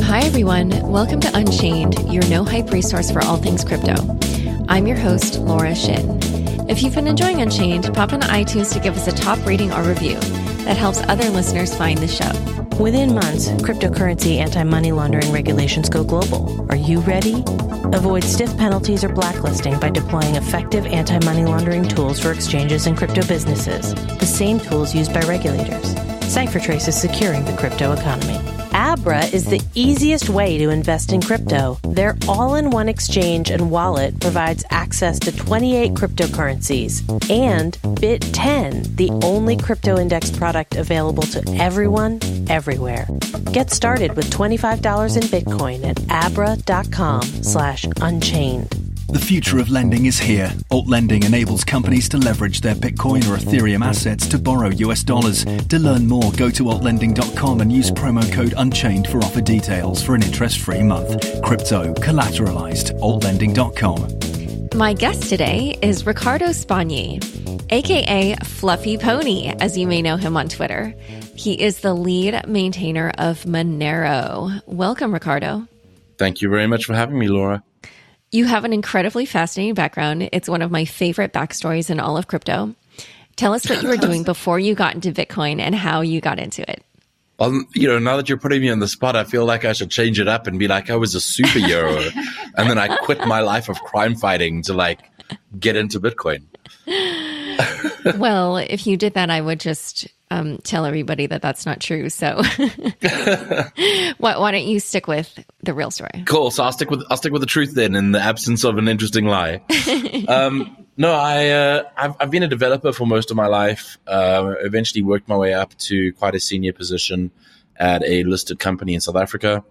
Hi, everyone. Welcome to Unchained, your no-hype resource for all things crypto. I'm your host, Laura Shin. If you've been enjoying Unchained, pop into iTunes to give us a top rating or review. That helps other listeners find the show. Within months, cryptocurrency anti-money laundering regulations go global. Are you ready? Avoid stiff penalties or blacklisting by deploying effective anti-money laundering tools for exchanges and crypto businesses, the same tools used by regulators. CipherTrace is securing the crypto economy. Abra is the easiest way to invest in crypto. Their all-in-one exchange and wallet provides access to 28 cryptocurrencies. And Bit10, the only crypto index product available to everyone, everywhere. Get started with $25 in Bitcoin at abra.com/unchained. The future of lending is here. Alt lending enables companies to leverage their Bitcoin or Ethereum assets to borrow US dollars. To learn more, go to altlending.com and use promo code Unchained for offer details for an interest-free month. Crypto, collateralized. altlending.com. My guest today is Riccardo Spagni, aka Fluffypony, as you may know him on Twitter. He is the lead maintainer of Monero. Welcome, Riccardo. Thank you very much for having me, Laura. You have an incredibly fascinating background. It's one of my favorite backstories in all of crypto. Tell us what you were doing before you got into Bitcoin and how you got into it. Well, now that you're putting me on the spot, I feel like I should change it up and be like, I was a superhero. And then I quit my life of crime fighting to get into Bitcoin. Well, if you did that, I would just tell everybody that that's not true. So why don't you stick with the real story? Cool. So I'll stick with the truth then, in the absence of an interesting lie. No, I've been a developer for most of my life. Eventually worked my way up to quite a senior position at a listed company in South Africa.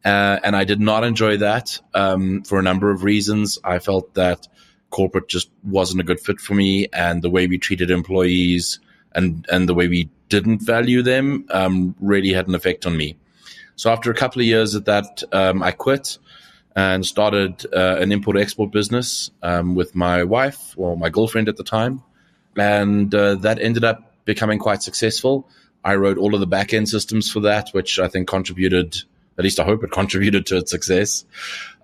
And I did not enjoy that for a number of reasons. I felt that corporate just wasn't a good fit for me, and the way we treated employees and the way we didn't value them really had an effect on me. So after a couple of years at that, I quit and started an import-export business with my wife, or my girlfriend at the time. And that ended up becoming quite successful. I wrote all of the back-end systems for that, which I think contributed, at least I hope it contributed to its success.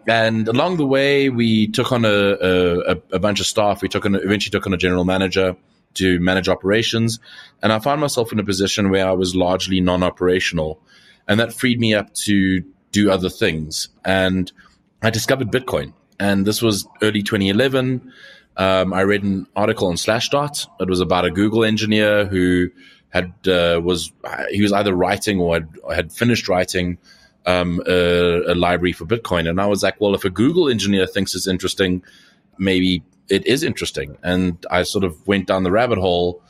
And along the way, we took on a bunch of staff. We eventually took on a general manager to manage operations. And I found myself in a position where I was largely non-operational. And that freed me up to do other things. And I discovered Bitcoin. And this was early 2011. I read an article on Slashdot. It was about a Google engineer who was either writing or had finished writing a library for Bitcoin. And I was like, well, if a Google engineer thinks it's interesting, maybe it is interesting. And I sort of went down the rabbit hole,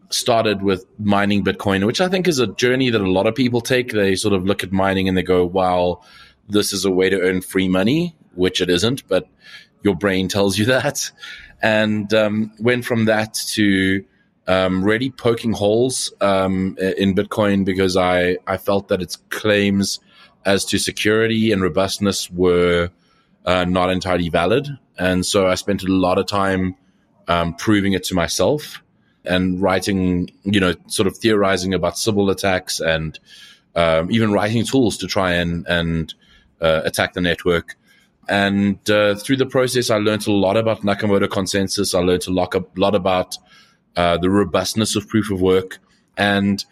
started with mining Bitcoin, which I think is a journey that a lot of people take. They sort of look at mining and they go, wow, this is a way to earn free money, which it isn't, but your brain tells you that. And went from that to really poking holes in Bitcoin, because I felt that its claims as to security and robustness were not entirely valid. And so I spent a lot of time proving it to myself and writing, sort of theorizing about Sybil attacks, and even writing tools to try and attack the network. And through the process, I learned a lot about Nakamoto consensus. I learned a lot about the robustness of proof of work, and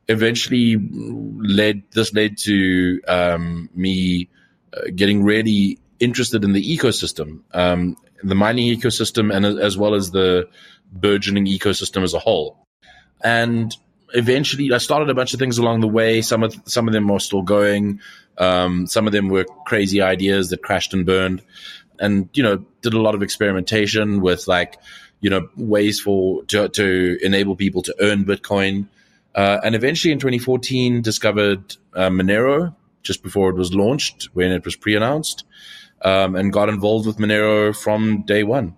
eventually led to me getting really interested in the ecosystem, the mining ecosystem, and as well as the burgeoning ecosystem as a whole. And eventually I started a bunch of things along the way. Some of them are still going. Some of them were crazy ideas that crashed and burned, and, did a lot of experimentation with ways to enable people to earn Bitcoin. And eventually in 2014 discovered Monero just before it was launched, when it was pre-announced, and got involved with Minero from day one.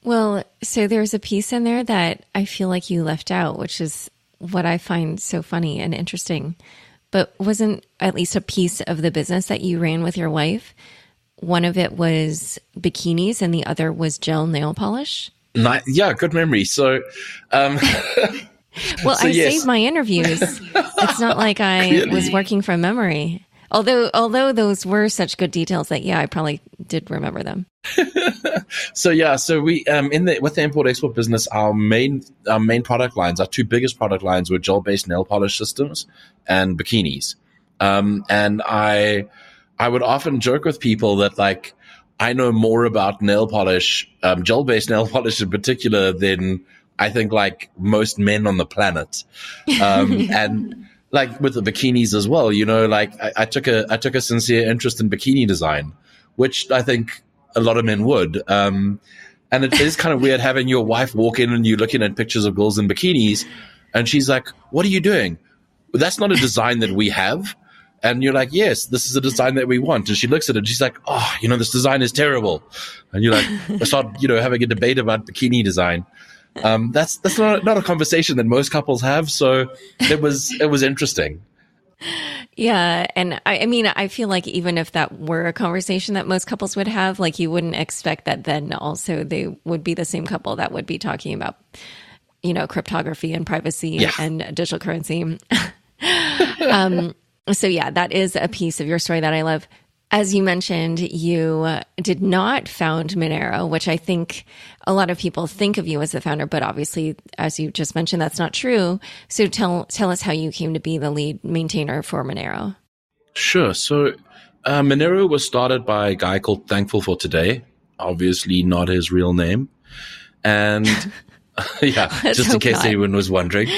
Well, so there's a piece in there that I feel like you left out, which is what I find so funny and interesting. But wasn't at least a piece of the business that you ran with your wife? One of it was bikinis and the other was gel nail polish? Yeah, good memory. So Well, So, I yes. saved my interviews. It's not like I was working from memory. Although those were such good details that, yeah, I probably did remember them. So we with the import export business, our main product lines, our two biggest product lines were gel-based nail polish systems and bikinis. And I would often joke with people that like I know more about nail polish, gel-based nail polish in particular, than I think like most men on the planet. And like with the bikinis as well, you know, like I took a sincere interest in bikini design, which I think a lot of men would. And it is kind of weird having your wife walk in and you're looking at pictures of girls in bikinis and she's like, "What are you doing? That's not a design that we have." And you're like, "Yes, this is a design that we want." And she looks at it and she's like, "Oh, you know, this design is terrible." And you're like, I start, you know, having a debate about bikini design. That's not a conversation that most couples have. So it was interesting. Yeah. And I mean, I feel like even if that were a conversation that most couples would have, like you wouldn't expect that then also they would be the same couple that would be talking about, you know, cryptography and privacy and digital currency. So yeah, that is a piece of your story that I love. As you mentioned, you did not found Monero, which I think a lot of people think of you as the founder, but obviously, as you just mentioned, that's not true. So tell us how you came to be the lead maintainer for Monero. Sure. So Minero was started by a guy called Thankful for Today, obviously not his real name. And yeah, just in case anyone was wondering.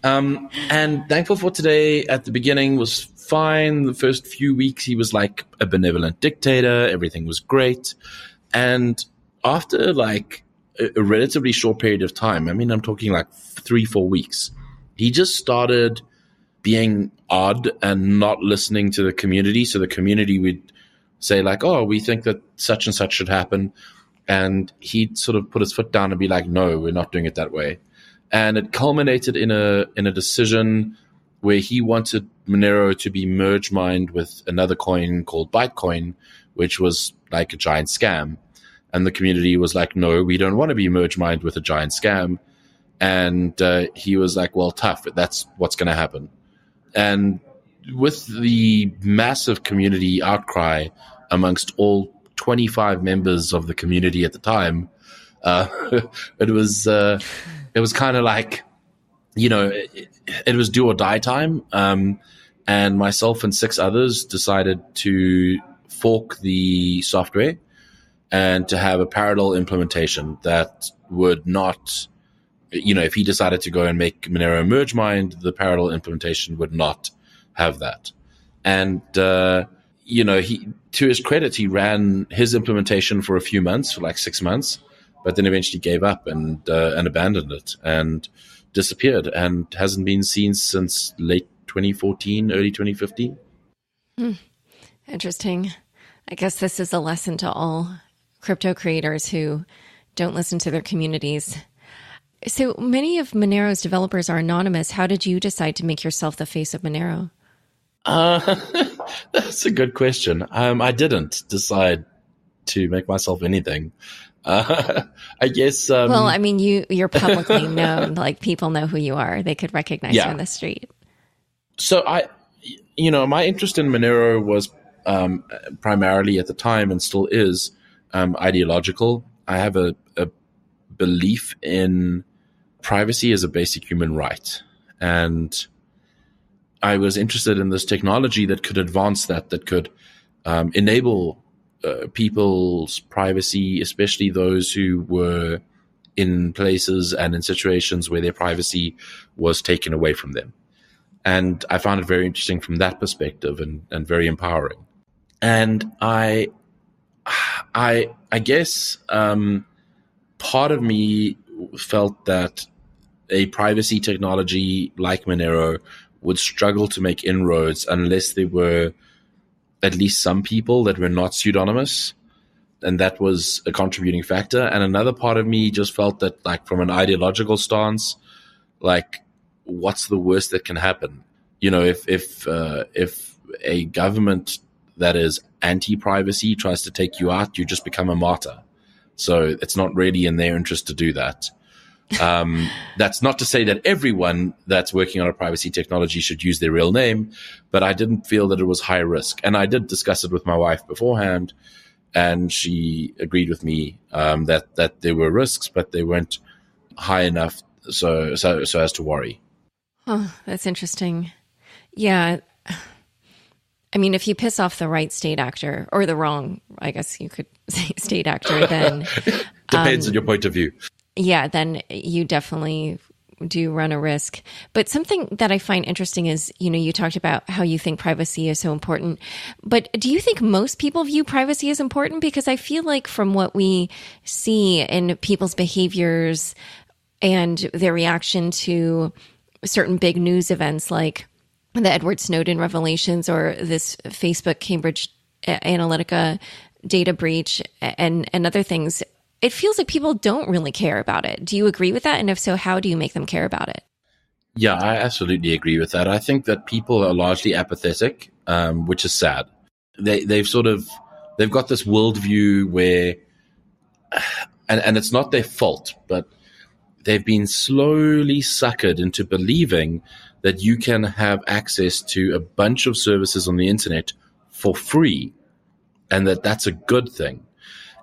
And Thankful for Today at the beginning was fine. The first few weeks, he was like a benevolent dictator. Everything was great. And after like a relatively short period of time, I mean, I'm talking like 3-4 weeks, he just started being odd and not listening to the community. So the community would say like, "Oh, we think that such and such should happen." And he'd sort of put his foot down and be like, "No, we're not doing it that way." And it culminated in a decision where he wanted Monero to be merge mined with another coin called Bitcoin, which was like a giant scam. And the community was like, "No, we don't want to be merge mined with a giant scam." And he was like, "Well, tough. That's what's going to happen." And with the massive community outcry amongst all 25 members of the community at the time, it was kind of like, you know, it was do or die time. And myself and 6 others decided to fork the software and to have a parallel implementation that would not, you know, if he decided to go and make Monero merge mined, the parallel implementation would not have that. And, you know, to his credit, he ran his implementation for a few months, for like 6 months, but then eventually gave up and abandoned it and disappeared and hasn't been seen since late 2014, early 2015. Interesting. I guess this is a lesson to all crypto creators who don't listen to their communities. So many of Monero's developers are anonymous. How did you decide to make yourself the face of Monero? That's a good question. I didn't decide to make myself anything. I guess. Well, I mean, you're publicly known. Like people know who you are. They could recognize you on the street. So my interest in Monero was primarily at the time and still is ideological. I have a belief in privacy as a basic human right, and I was interested in this technology that could advance that could enable people's privacy, especially those who were in places and in situations where their privacy was taken away from them. And I found it very interesting from that perspective and very empowering. And I guess part of me felt that a privacy technology like Monero would struggle to make inroads unless there were at least some people that were not pseudonymous. And that was a contributing factor. And another part of me just felt that, like, from an ideological stance, like, what's the worst that can happen? You know, if a government that is anti-privacy tries to take you out, you just become a martyr. So it's not really in their interest to do that. That's not to say that everyone that's working on a privacy technology should use their real name, but I didn't feel that it was high risk. And I did discuss it with my wife beforehand, and she agreed with me that there were risks, but they weren't high enough so as to worry. Oh, that's interesting. Yeah. I mean, if you piss off the right state actor, or the wrong, I guess you could say state actor, then depends on your point of view. Yeah, then you definitely do run a risk. But something that I find interesting is, you talked about how you think privacy is so important. But do you think most people view privacy as important? Because I feel like from what we see in people's behaviors and their reaction to certain big news events like the Edward Snowden revelations or this Facebook Cambridge Analytica data breach and other things, it feels like people don't really care about it. Do you agree with that? And if so, how do you make them care about it? Yeah, I absolutely agree with that. I think that people are largely apathetic, which is sad. They've got this worldview where, and it's not their fault, but they've been slowly suckered into believing that you can have access to a bunch of services on the internet for free, and that's a good thing.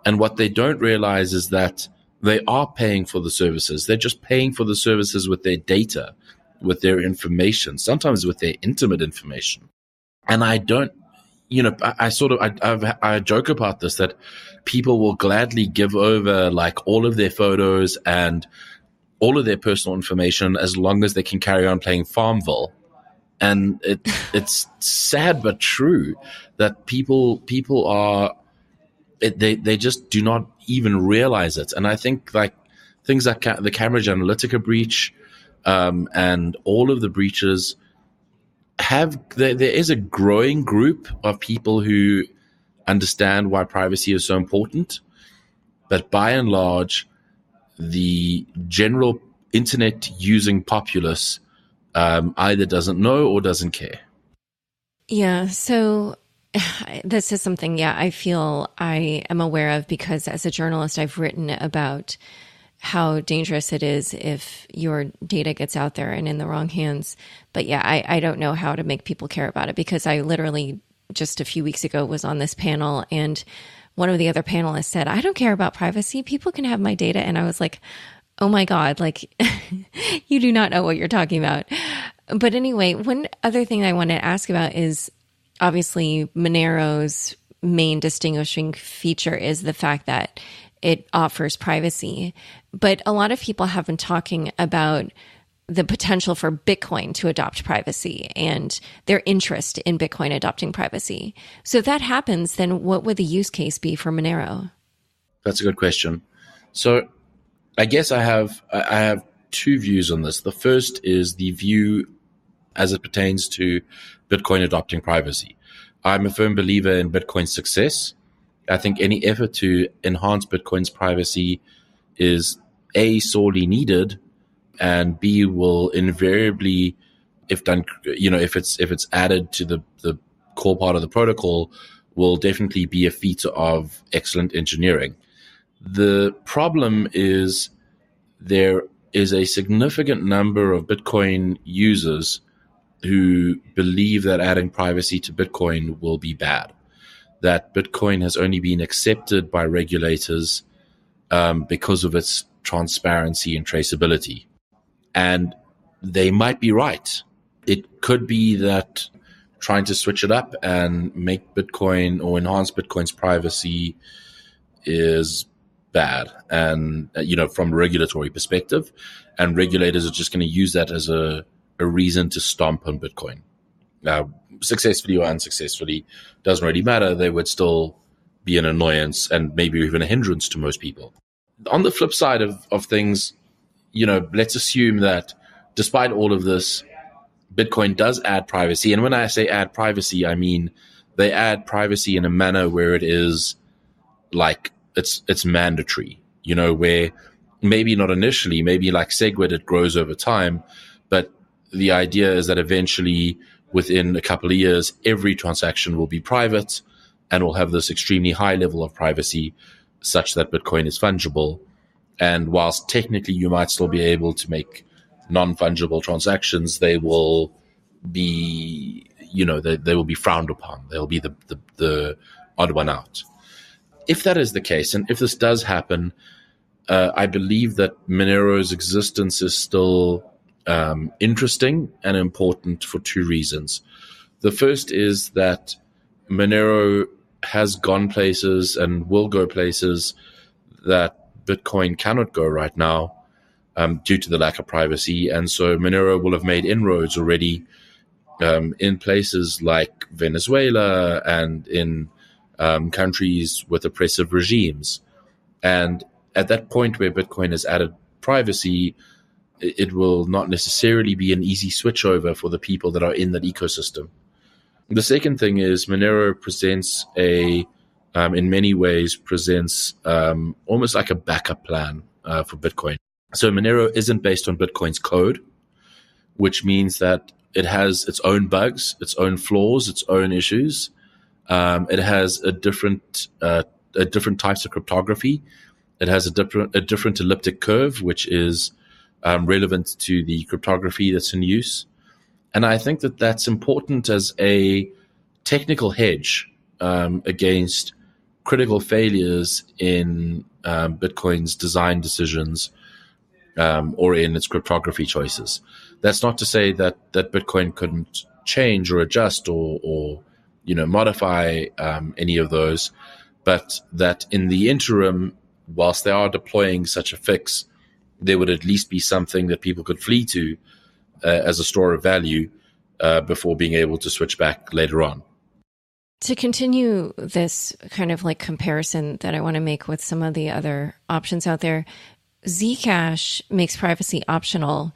And what they don't realize is that they are paying for the services. They're just paying for the services with their data, with their information, sometimes with their intimate information. And I don't, I joke about this, that people will gladly give over like all of their photos and all of their personal information as long as they can carry on playing Farmville. And it's sad but true that people are, they just do not even realize it. And I think like things like the Cambridge Analytica breach and all of the breaches there is a growing group of people who understand why privacy is so important. But by and large, the general internet using populace either doesn't know or doesn't care. Yeah. So this is something, I feel I am aware of because as a journalist, I've written about how dangerous it is if your data gets out there and in the wrong hands. But I don't know how to make people care about it because I literally just a few weeks ago was on this panel and one of the other panelists said, I don't care about privacy. People can have my data. And I was like, oh my God, like you do not know what you're talking about. But anyway, one other thing I want to ask about is obviously Monero's main distinguishing feature is the fact that it offers privacy. But a lot of people have been talking about the potential for Bitcoin to adopt privacy and their interest in Bitcoin adopting privacy. So if that happens, then what would the use case be for Monero? That's a good question. So I guess I have two views on this. The first is the view as it pertains to Bitcoin adopting privacy. I'm a firm believer in Bitcoin's success. I think any effort to enhance Bitcoin's privacy is A, sorely needed, and B, will invariably, if done, if it's added to the core part of the protocol, will definitely be a feat of excellent engineering. The problem is there is a significant number of Bitcoin users who believe that adding privacy to Bitcoin will be bad, that Bitcoin has only been accepted by regulators because of its transparency and traceability. And they might be right. It could be that trying to switch it up and make Bitcoin or enhance Bitcoin's privacy is bad, and from a regulatory perspective, and regulators are just going to use that as a reason to stomp on Bitcoin. Successfully or unsuccessfully, doesn't really matter. They would still be an annoyance and maybe even a hindrance to most people. On the flip side of things, let's assume that despite all of this, Bitcoin does add privacy. And when I say add privacy, I mean they add privacy in a manner where it is like it's mandatory, where maybe not initially, maybe like SegWit, it grows over time. But the idea is that eventually, within a couple of years, every transaction will be private and will have this extremely high level of privacy such that Bitcoin is fungible. And whilst technically you might still be able to make non-fungible transactions, they will be, they will be frowned upon. They'll be the odd one out. If that is the case, and if this does happen, I believe that Monero's existence is still interesting and important for two reasons. The first is that Monero has gone places and will go places that Bitcoin cannot go right now due to the lack of privacy. And so Monero will have made inroads already in places like Venezuela and in countries with oppressive regimes. And at that point where Bitcoin has added privacy, it will not necessarily be an easy switchover for the people that are in that ecosystem. The second thing is Monero presents in many ways almost like a backup plan for Bitcoin. So Monero isn't based on Bitcoin's code, which means that it has its own bugs, its own flaws, its own issues. It has a different types of cryptography. It has a different elliptic curve, which is relevant to the cryptography that's in use. And I think that that's important as a technical hedge against critical failures in Bitcoin's design decisions or in its cryptography choices. That's not to say that Bitcoin couldn't change or adjust or modify any of those, but that in the interim, whilst they are deploying such a fix, there would at least be something that people could flee to as a store of value before being able to switch back later on. To continue this kind of like comparison that I want to make with some of the other options out there, Zcash makes privacy optional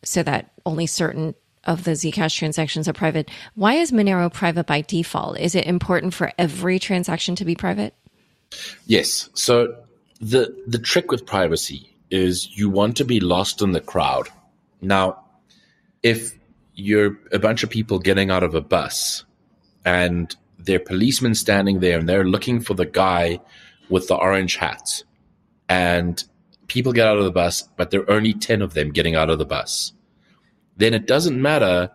so that only certain of the Zcash transactions are private. Why is Manero private by default? Is it important for every transaction to be private? Yes. So the trick with privacy is you want to be lost in the crowd. Now, if you're a bunch of people getting out of a bus and there are policemen standing there and they're looking for the guy with the orange hat, and people get out of the bus, but there are only 10 of them getting out of the bus, then it doesn't matter.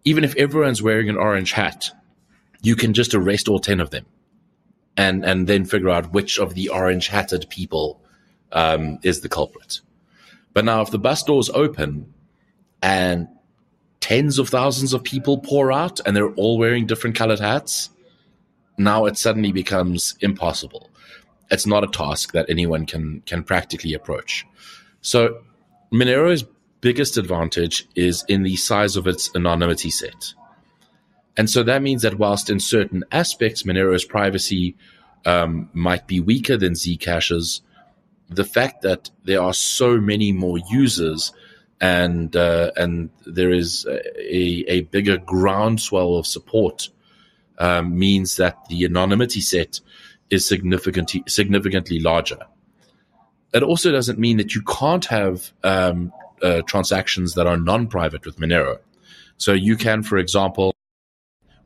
Even if everyone's wearing an orange hat, you can just arrest all 10 of them and then figure out which of the orange hatted people is the culprit. But now if the bus doors open and tens of thousands of people pour out and they're all wearing different colored hats, now it suddenly becomes impossible. It's not a task that anyone can practically approach. So Monero's biggest advantage is in the size of its anonymity set. And so that means that whilst in certain aspects Monero's privacy might be weaker than Zcash's, the fact that there are so many more users and there is a bigger groundswell of support means that the anonymity set is significantly larger. It also doesn't mean that you can't have transactions that are non-private with Monero. So you can, for example,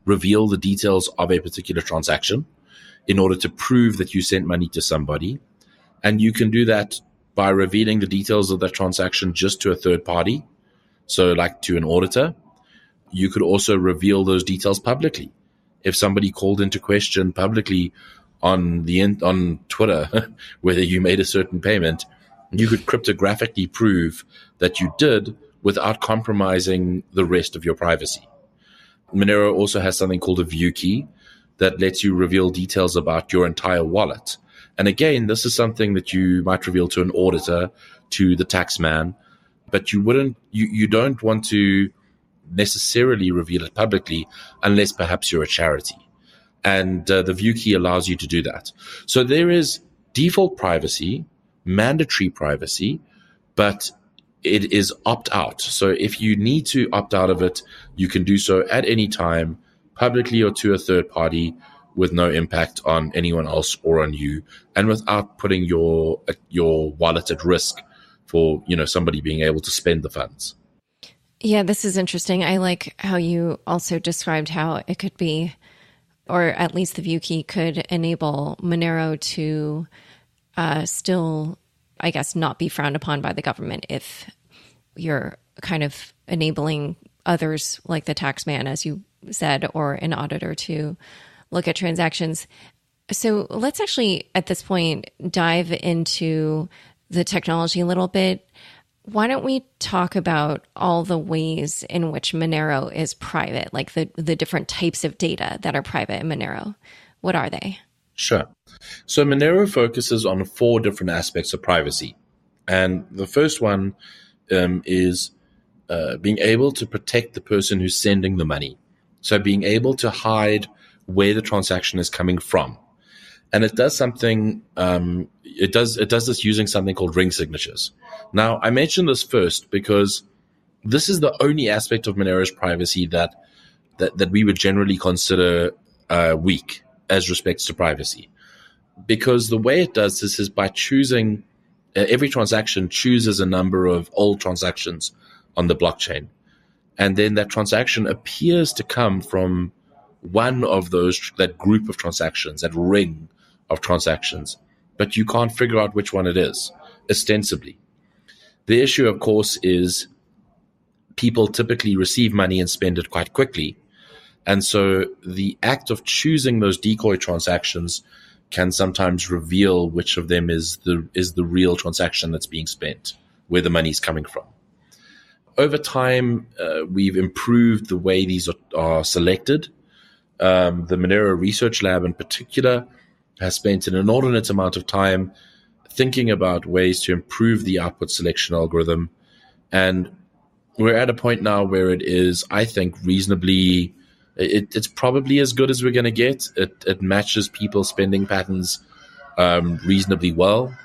reveal the details of a particular transaction in order to prove that you sent money to somebody. And you can do that by revealing the details of that transaction just to a third party, so like to an auditor. You could also reveal those details publicly. If somebody called into question publicly on Twitter whether you made a certain payment, you could cryptographically prove that you did without compromising the rest of your privacy. Monero also has something called a view key that lets you reveal details about your entire wallet. And again, this is something that you might reveal to an auditor, to the tax man, but you don't want to necessarily reveal it publicly unless perhaps you're a charity. And the view key allows you to do that. So there is default privacy, mandatory privacy, but it is opt-out. So if you need to opt out of it, you can do so at any time, publicly or to a third party, with no impact on anyone else or on you, and without putting your wallet at risk for somebody being able to spend the funds. Yeah, this is interesting. I like how you also described how it could be, or at least the view key could enable Monero to still I guess, not be frowned upon by the government if you're kind of enabling others like the tax man, as you said, or an auditor to look at transactions. So let's actually, at this point, dive into the technology a little bit. Why don't we talk about all the ways in which Monero is private, like the different types of data that are private in Monero? What are they? Sure. So Monero focuses on 4 different aspects of privacy. And the first one is being able to protect the person who's sending the money. So being able to hide where the transaction is coming from. And it does something, it does this using something called ring signatures. Now, I mentioned this first because this is the only aspect of Monero's privacy that we would generally consider weak as respects to privacy. Because the way it does this is by choosing, every transaction chooses a number of old transactions on the blockchain. And then that transaction appears to come from one of those, that group of transactions, that ring of transactions, but you can't figure out which one it is, ostensibly. The issue, of course, is people typically receive money and spend it quite quickly. And so the act of choosing those decoy transactions can sometimes reveal which of them is the real transaction that's being spent, where the money's coming from. Over time, we've improved the way these are selected. The Minero Research Lab in particular has spent an inordinate amount of time thinking about ways to improve the output selection algorithm. And we're at a point now where it is, I think, reasonably, it's probably as good as we're going to get. It matches people's spending patterns reasonably well.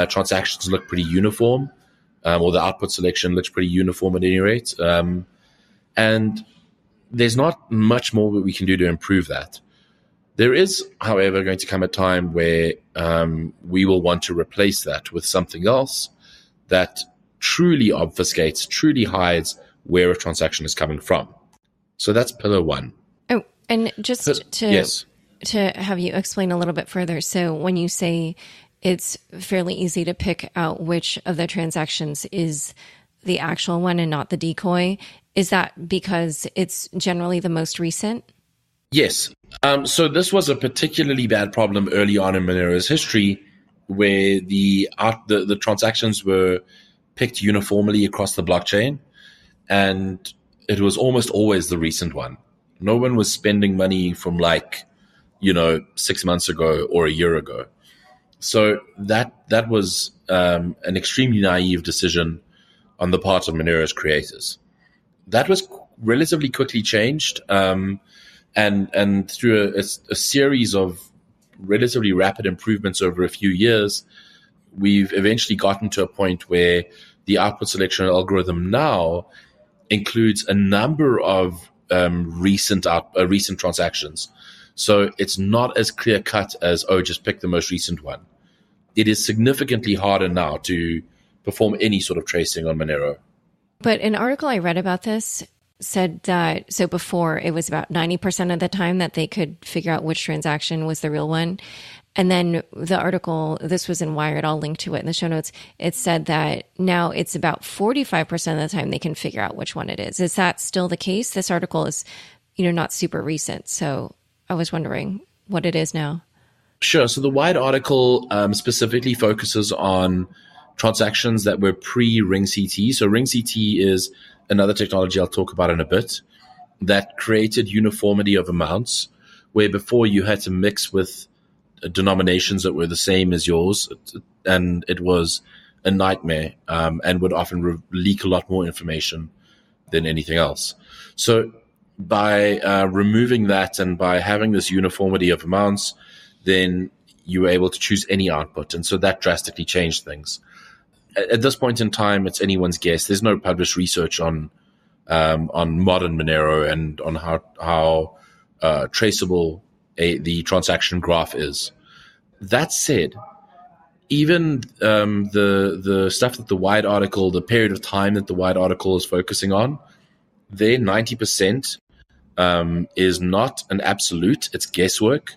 Transactions look pretty uniform, or the output selection looks pretty uniform at any rate. And there's not much more that we can do to improve that. There is, however, going to come a time where we will want to replace that with something else that truly obfuscates, truly hides where a transaction is coming from. So that's pillar 1. Oh, and just to have you explain a little bit further. So when you say it's fairly easy to pick out which of the transactions is the actual one and not the decoy, is that because it's generally the most recent? Yes. So this was a particularly bad problem early on in Monero's history, where the transactions were picked uniformly across the blockchain, and it was almost always the recent one. No one was spending money from 6 months ago or a year ago. So that was an extremely naive decision on the part of Monero's creators. That was relatively quickly changed, and through a series of relatively rapid improvements over a few years, we've eventually gotten to a point where the output selection algorithm now includes a number of recent transactions. So it's not as clear cut as, just pick the most recent one. It is significantly harder now to perform any sort of tracing on Monero. But an article I read about this said that, so before it was about 90% of the time that they could figure out which transaction was the real one. And then the article, this was in Wired, I'll link to it in the show notes. It said that now it's about 45% of the time they can figure out which one it is. Is that still the case? This article is, not super recent. So I was wondering what it is now. Sure. So the Wired article specifically focuses on transactions that were pre-Ring CT. So Ring CT is another technology I'll talk about in a bit that created uniformity of amounts, where before you had to mix with denominations that were the same as yours, and it was a nightmare, and would often leak a lot more information than anything else. So by removing that and by having this uniformity of amounts, then you were able to choose any output, and so that drastically changed things. At this point in time, it's anyone's guess. There's no published research on modern Monero and on how traceable the transaction graph is. That said, even the stuff that the Wired article, the period of time that the Wired article is focusing on, their 90% is not an absolute. It's guesswork.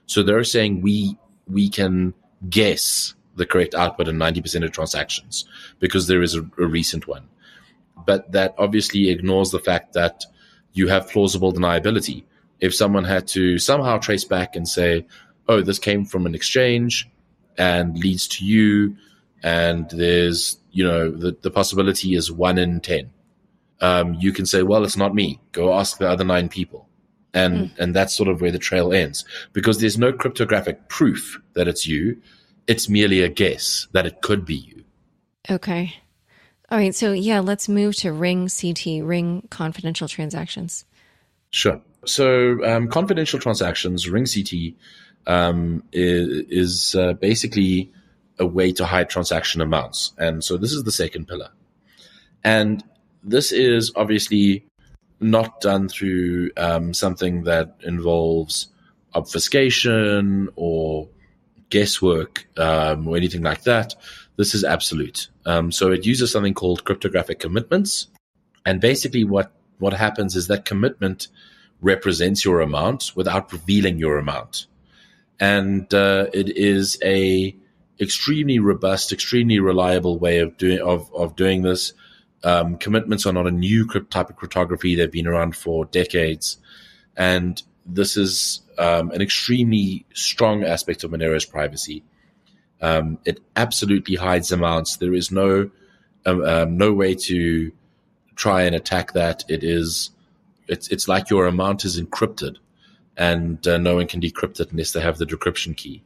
So they're saying we can guess the correct output in 90% of transactions because there is a recent one. But that obviously ignores the fact that you have plausible deniability. If someone had to somehow trace back and say, oh, this came from an exchange and leads to you, and there's, the possibility is 1 in 10. You can say, well, it's not me. Go ask the other 9 people. And that's sort of where the trail ends, because there's no cryptographic proof that it's you. It's merely a guess that it could be you. Okay. All right. So let's move to Ring CT, Ring confidential transactions. Sure. So confidential transactions, Ring CT, is basically a way to hide transaction amounts. And so this is the second pillar. And this is obviously not done through something that involves obfuscation or guesswork or anything like that. This is absolute. So it uses something called cryptographic commitments. And basically what happens is that commitment represents your amount without revealing your amount. And it is a extremely robust, extremely reliable way of doing this. Commitments are not a new type of cryptography. They've been around for decades. And this is an extremely strong aspect of Monero's privacy. It absolutely hides amounts. There is no way to try and attack that. It's like your amount is encrypted, and no one can decrypt it unless they have the decryption key.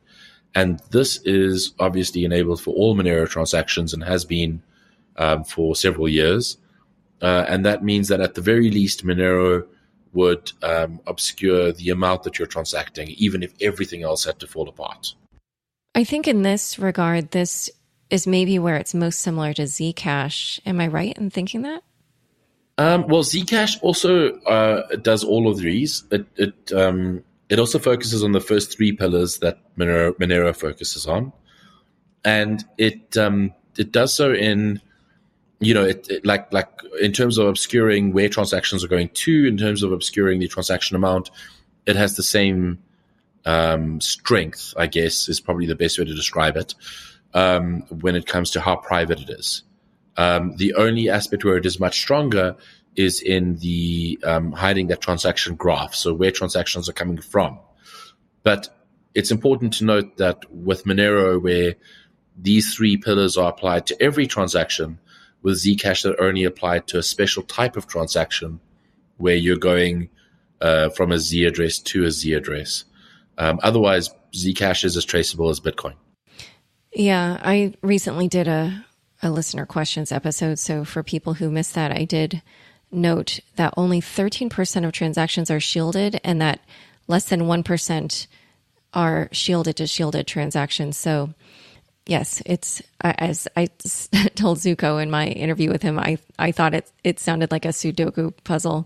And this is obviously enabled for all Monero transactions and has been for several years. And that means that at the very least, Monero would obscure the amount that you're transacting, even if everything else had to fall apart. I think in this regard, this is maybe where it's most similar to Zcash. Am I right in thinking that? Well, Zcash also does all of these. It also focuses on the first 3 pillars that Monero focuses on, and it does so in, like in terms of obscuring where transactions are going to, in terms of obscuring the transaction amount. It has the same strength, I guess, is probably the best way to describe it, when it comes to how private it is. The only aspect where it is much stronger is in the hiding that transaction graph, so where transactions are coming from. But it's important to note that with Monero, where these 3 pillars are applied to every transaction, with Zcash they're only applied to a special type of transaction where you're going from a Z address to a Z address. Otherwise, Zcash is as traceable as Bitcoin. Yeah, I recently did a listener questions episode. So for people who missed that, I did note that only 13% of transactions are shielded and that less than 1% are shielded to shielded transactions. So yes, it's, as I told Zuko in my interview with him, I thought it sounded like a Sudoku puzzle.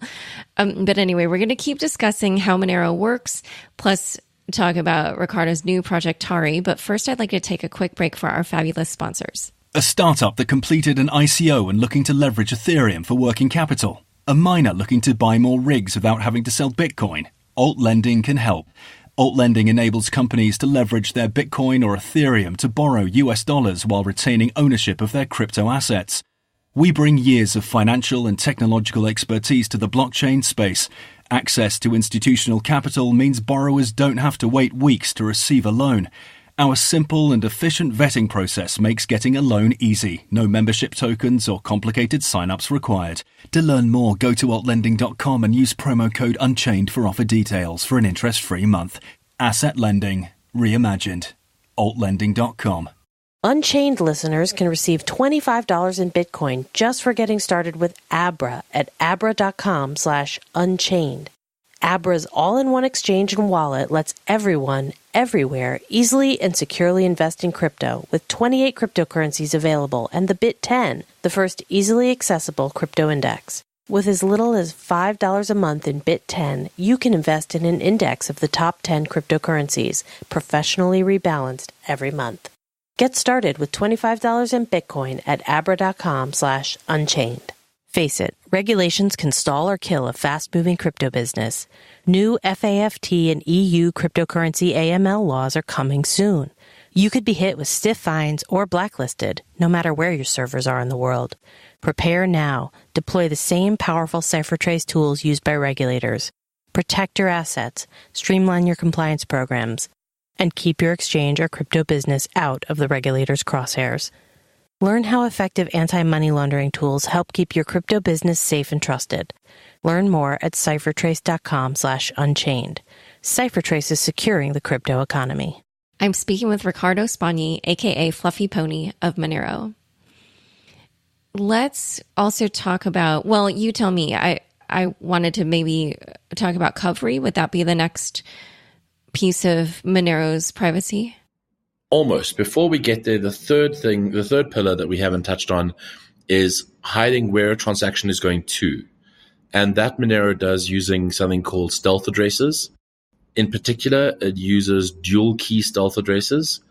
But anyway, we're going to keep discussing how Monero works, plus talk about Riccardo's new project, Tari. But first, I'd like to take a quick break for our fabulous sponsors. A startup that completed an ICO and looking to leverage Ethereum for working capital. A miner looking to buy more rigs without having to sell Bitcoin. Alt lending can help. Alt lending enables companies to leverage their Bitcoin or Ethereum to borrow US dollars while retaining ownership of their crypto assets. We bring years of financial and technological expertise to the blockchain space. Access to institutional capital means borrowers don't have to wait weeks to receive a loan. Our simple and efficient vetting process makes getting a loan easy. No membership tokens or complicated sign-ups required. To learn more, go to altlending.com and use promo code Unchained for offer details for an interest-free month. Asset lending reimagined. altlending.com. Unchained listeners can receive $25 in Bitcoin just for getting started with Abra at abra.com/unchained. Abra's all-in-one exchange and wallet lets everyone, everywhere, easily and securely invest in crypto with 28 cryptocurrencies available and the BIT10, the first easily accessible crypto index. With as little as $5 a month in BIT10, you can invest in an index of the top 10 cryptocurrencies, professionally rebalanced every month. Get started with $25 in Bitcoin at abra.com/unchained. Face it, regulations can stall or kill a fast-moving crypto business. New FAFT and EU cryptocurrency AML laws are coming soon. You could be hit with stiff fines or blacklisted, no matter where your servers are in the world. Prepare now. Deploy the same powerful CipherTrace tools used by regulators. Protect your assets, streamline your compliance programs, and keep your exchange or crypto business out of the regulators' crosshairs. Learn how effective anti-money laundering tools help keep your crypto business safe and trusted. Learn more at ciphertrace.com/unchained. CipherTrace is securing the crypto economy. I'm speaking with Riccardo Spagni, aka Fluffypony of Monero. Let's also talk about, well, you tell me. I wanted to maybe talk about Covery. Would that be the next piece of Monero's privacy? Almost. Before we get there, the third pillar that we haven't touched on is hiding where a transaction is going to. And that Monero does using something called stealth addresses. In particular, it uses dual key stealth addresses.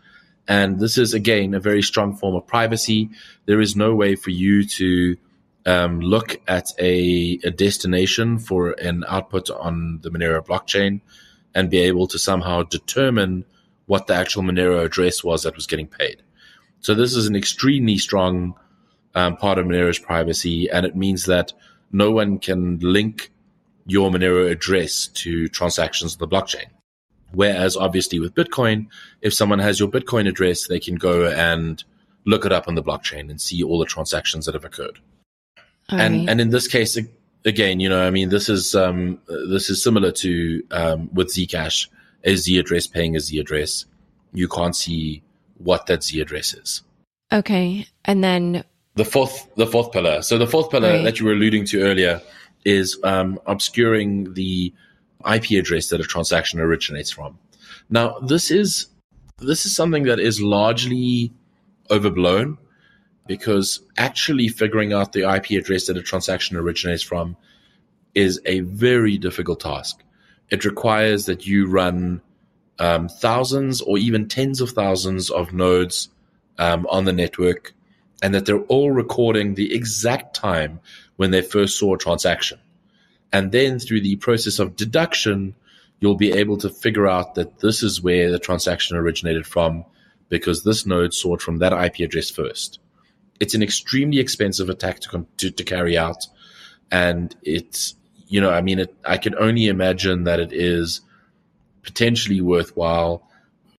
And this is, again, a very strong form of privacy. There is no way for you to look at a destination for an output on the Monero blockchain and be able to somehow determine what the actual Monero address was that was getting paid. So this is an extremely strong part of Monero's privacy, and it means that no one can link your Monero address to transactions on the blockchain. Whereas obviously with Bitcoin, if someone has your Bitcoin address, they can go and look it up on the blockchain and see all the transactions that have occurred. And in this case, again, this is similar to with Zcash, a Z address paying a Z address. You can't see what that Z address is. Okay, and then the fourth pillar. So the fourth pillar that you were alluding to earlier is obscuring the IP address that a transaction originates from. Now, this is something that is largely overblown, because actually figuring out the IP address that a transaction originates from is a very difficult task. It requires that you run thousands or even tens of thousands of nodes on the network, and that they're all recording the exact time when they first saw a transaction. And then through the process of deduction, you'll be able to figure out that this is where the transaction originated from, because this node saw it from that IP address first. It's an extremely expensive attack to carry out. And it's, I can only imagine that it is potentially worthwhile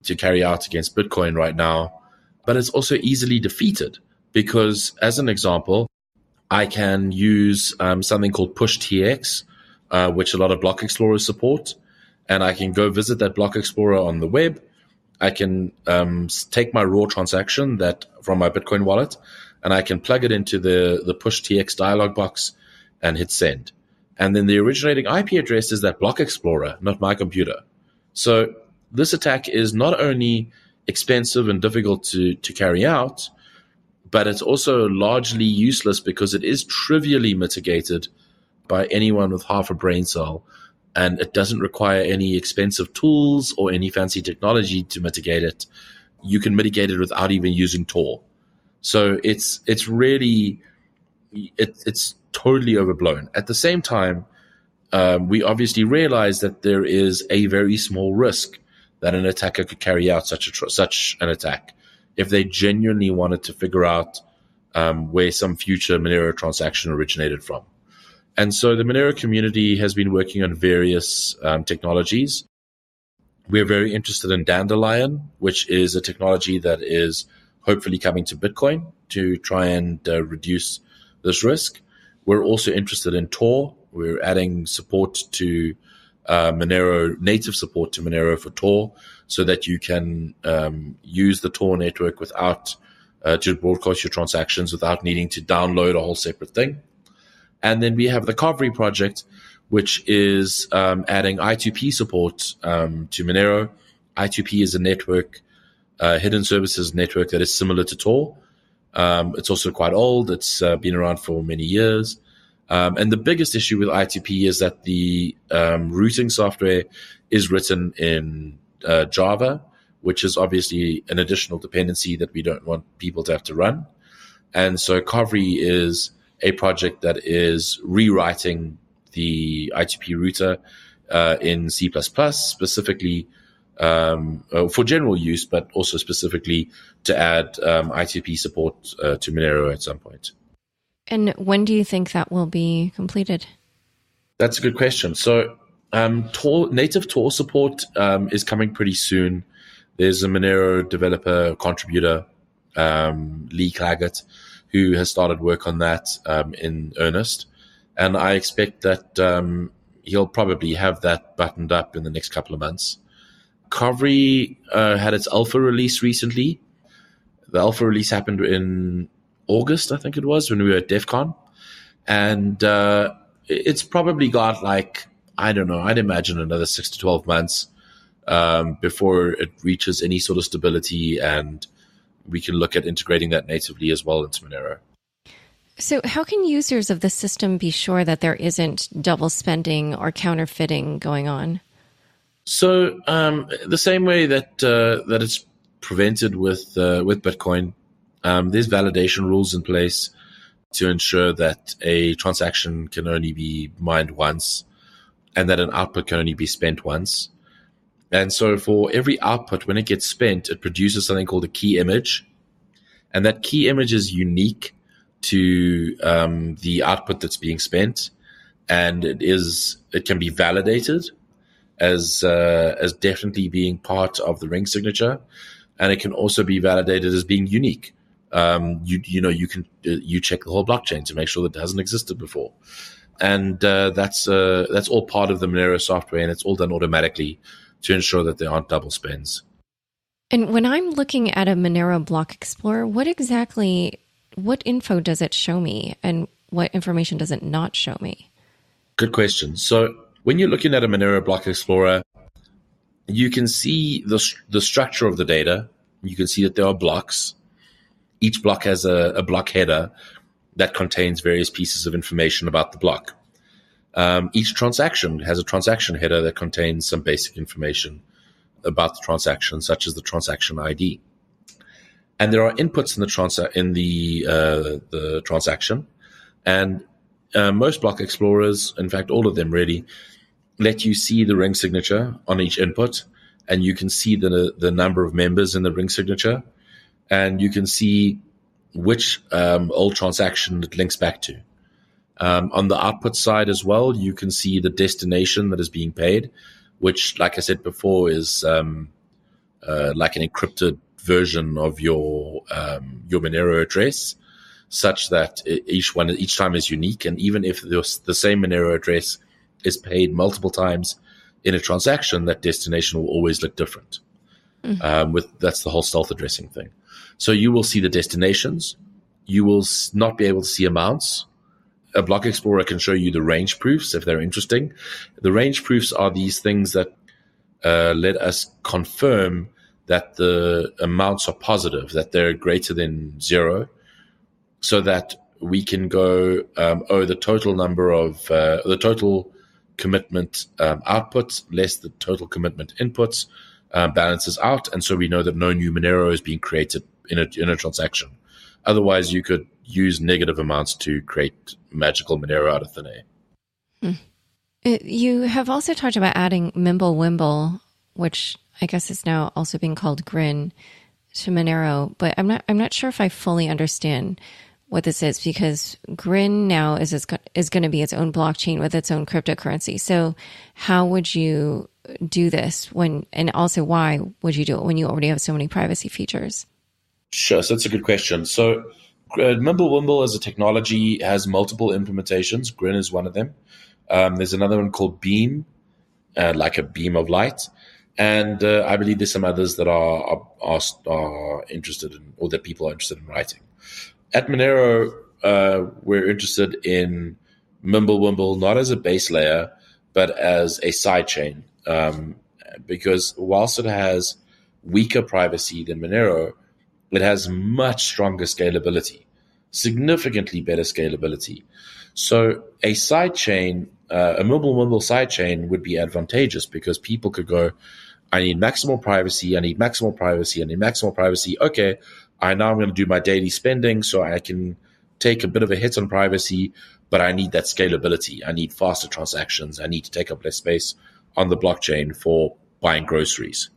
to carry out against Bitcoin right now. But it's also easily defeated, because as an example, I can use something called PushTX, which a lot of block explorers support. And I can go visit that block explorer on the web. I can take my raw transaction from my Bitcoin wallet, and I can plug it into the PushTX dialog box and hit send. And then the originating IP address is that block explorer, not my computer. So this attack is not only expensive and difficult to carry out, but it's also largely useless because it is trivially mitigated by anyone with half a brain cell, and it doesn't require any expensive tools or any fancy technology to mitigate it. You can mitigate it without even using Tor. So it's totally overblown. At the same time, we obviously realize that there is a very small risk that an attacker could carry out such an attack if they genuinely wanted to figure out where some future Monero transaction originated from. And so the Monero community has been working on various technologies. We're very interested in Dandelion, which is a technology that is hopefully coming to Bitcoin to try and reduce this risk. We're also interested in Tor. We're adding support to Monero, native support to Monero for Tor, so that you can use the Tor network without to broadcast your transactions without needing to download a whole separate thing. And then we have the Covery project, which is adding I2P support to Monero. I2P is a network, hidden services network that is similar to Tor. It's also quite old. It's been around for many years. And the biggest issue with I2P is that the routing software is written in Java, which is obviously an additional dependency that we don't want people to have to run. And so Covery is a project that is rewriting the I2P router in C++, specifically for general use, but also specifically to add ITP support to Monero at some point. And when do you think that will be completed? That's a good question. So native Tor support is coming pretty soon. There's a Monero developer contributor, Lee Claggett, who has started work on that in earnest. And I expect that he'll probably have that buttoned up in the next couple of months. Kovri had its alpha release recently. The alpha release happened in August, I think it was, when we were at DEF CON. And it's probably got I don't know, I'd imagine another 6 to 12 months before it reaches any sort of stability, and we can look at integrating that natively as well into Monero. So how can users of the system be sure that there isn't double spending or counterfeiting going on? So the same way that that it's prevented with Bitcoin, there's validation rules in place to ensure that a transaction can only be mined once and that an output can only be spent once. And so for every output, when it gets spent, it produces something called a key image. And that key image is unique to the output that's being spent. And it can be validated as definitely being part of the ring signature. And it can also be validated as being unique. You check the whole blockchain to make sure that it hasn't existed before. And that's all part of the Monero software, and it's all done automatically to ensure that there aren't double spends. And when I'm looking at a Monero block explorer, what info does it show me, and what information does it not show me? Good question. So when you're looking at a Monero block explorer, you can see the structure of the data. You can see that there are blocks. Each block has a block header that contains various pieces of information about the block. Each transaction has a transaction header that contains some basic information about the transaction, such as the transaction ID. And there are inputs in the transaction. And most block explorers, in fact, all of them really, let you see the ring signature on each input, and you can see the number of members in the ring signature, and you can see which old transaction it links back to. On the output side as well, you can see the destination that is being paid, which, like I said before, is like an encrypted version of your Monero address, such that each time is unique. And even if the same Monero address is paid multiple times in a transaction, that destination will always look different. That's the whole stealth addressing thing. So you will see the destinations. You will not be able to see amounts. A block explorer can show you the range proofs if they're interesting. The range proofs are these things that let us confirm that the amounts are positive, that they're greater than 0, so that we can go, the total number of the total commitment outputs less the total commitment inputs balances out, and so we know that no new Monero is being created in a transaction. Otherwise, you could use negative amounts to create magical Monero out of thin air. You have also talked about adding Mimblewimble, which I guess is now also being called Grin, to Monero, but I'm not sure if I fully understand what this is, because Grin now is going to be its own blockchain with its own cryptocurrency. So how would you do this and also why would you do it when you already have so many privacy features? Sure. So that's a good question. So Mimblewimble as a technology has multiple implementations. Grin is one of them. There's another one called Beam, like a beam of light. And I believe there's some others that are interested in, or that people are interested in writing. At Monero, we're interested in Mimblewimble not as a base layer, but as a sidechain. Because whilst it has weaker privacy than Monero, it has much stronger scalability, significantly better scalability. So a sidechain, a Mimblewimble sidechain would be advantageous because people could go, I need maximal privacy, I need maximal privacy, I need maximal privacy. Okay, I'm going to do my daily spending so I can take a bit of a hit on privacy, but I need that scalability. I need faster transactions. I need to take up less space on the blockchain for buying groceries.